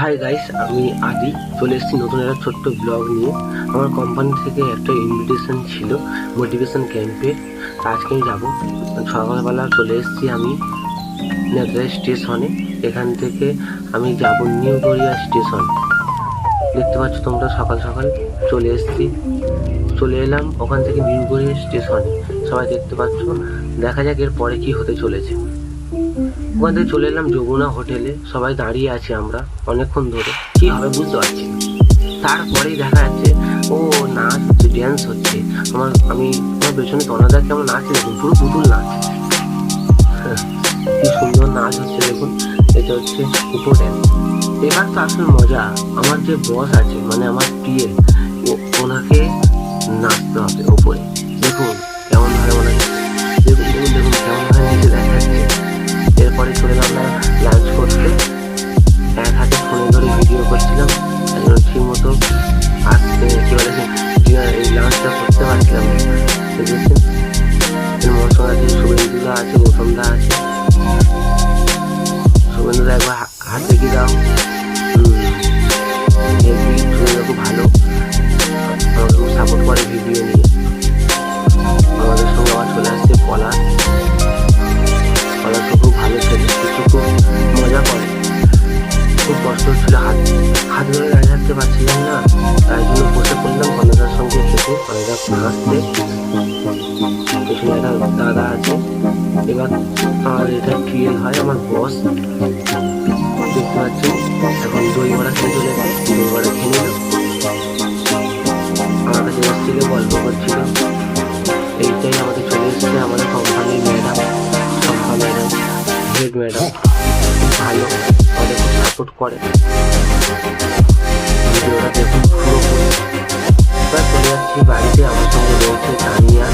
Hi guys, আমি আদি চলে এসেছি নতুন একটা ছোট্ট ব্লগ নিয়ে। আমার কোম্পানি থেকে একটা ইনভিটেশন ছিল মোটিভেশন ক্যাম্পে। আজকে আমি যাবো। সকালবেলা চলে এসেছি আমি নেতাজি স্টেশনে। এখান থেকে আমি যাব নিউ গড়িয়া স্টেশন। দেখতে পাচ্ছ তোমরা, সকাল সকাল চলে এলাম ওখান থেকে নিউ গড়িয়া স্টেশনে। সবাই দেখতে পাচ্ছ। দেখা যাক এর পরে কি হতে চলেছে। ওখান থেকে চলে এলাম যমুনা হোটেলে। সবাই দাঁড়িয়ে আছি আমরা অনেকক্ষণ ধরে, কি হবে বুঝতে পারছি না। তারপরেই দেখা যাচ্ছে ও নাচ হচ্ছে, ড্যান্স হচ্ছে। আমি আমার পেছনে তনাদা কেমন নাচ, দেখুন পুরো পুতুল নাচ। কি সুন্দর নাচ হচ্ছে দেখুন। এটা হচ্ছে উপো ড্যান্স। এবার তো আসলে মজা। আমার যে বস আছে, মানে আমার পিএল, ওনাকে নাচতে হবে ওপরে। দেখুন কেমন ভাবে ওনাকে, দেখুন দেখুন দেখুন কেমন ভাবে নিচে দেখা যাচ্ছে। এরপরে চলে গেলাম লাঞ্চ করতে। এক হাতে ফোনে ধরে ভিডিও করছিলাম, ঠিক মতো আসতে কি বলে এই লাঞ্চটা করতে পারছিলাম। দেখেছেন মশলা আছে, শুভেন্দুদা আছে, গৌতমদা আছে। শুভেন্দুদা একবার হাত দেখি দাও। শুভেন্দু খুব ভালো, আমাকে খুব সাপোর্ট করে ভিডিও নিয়ে। আমাদের সঙ্গে আবার চলে আসছে পলাশ তো খুব ভালো ছেলে, একটু খুব মজা করে। খুব কষ্ট হচ্ছিল, হাত ধরে দাঁড়িয়ে থাকতে পারছিলাম না, তাই জন্য বসে পড়লাম কনেদার সঙ্গে খেতে। কনেদা হাসতে, পেছনে একটা দাদা আছে। এবার আর এটা ক্লিয়ার হয় আমার বস, দেখতে পাচ্ছি। এখন দই বড়া খেয়ে চলে গেছে, দই বড়া খেয়ে নিল। আমার কাছে এসেছিল, গল্প করছিল। এইটাই আমাদের চলে এসছে আমাদের কোম্পানির madam, Shampa madam, head madam. ভালো, আমাদের খুব সাপোর্ট করে। ভিডিওটা দেখুন পুরোপুরি। এবার চলে যাচ্ছি বাড়িতে। আমার সঙ্গে রয়েছে তানিয়া,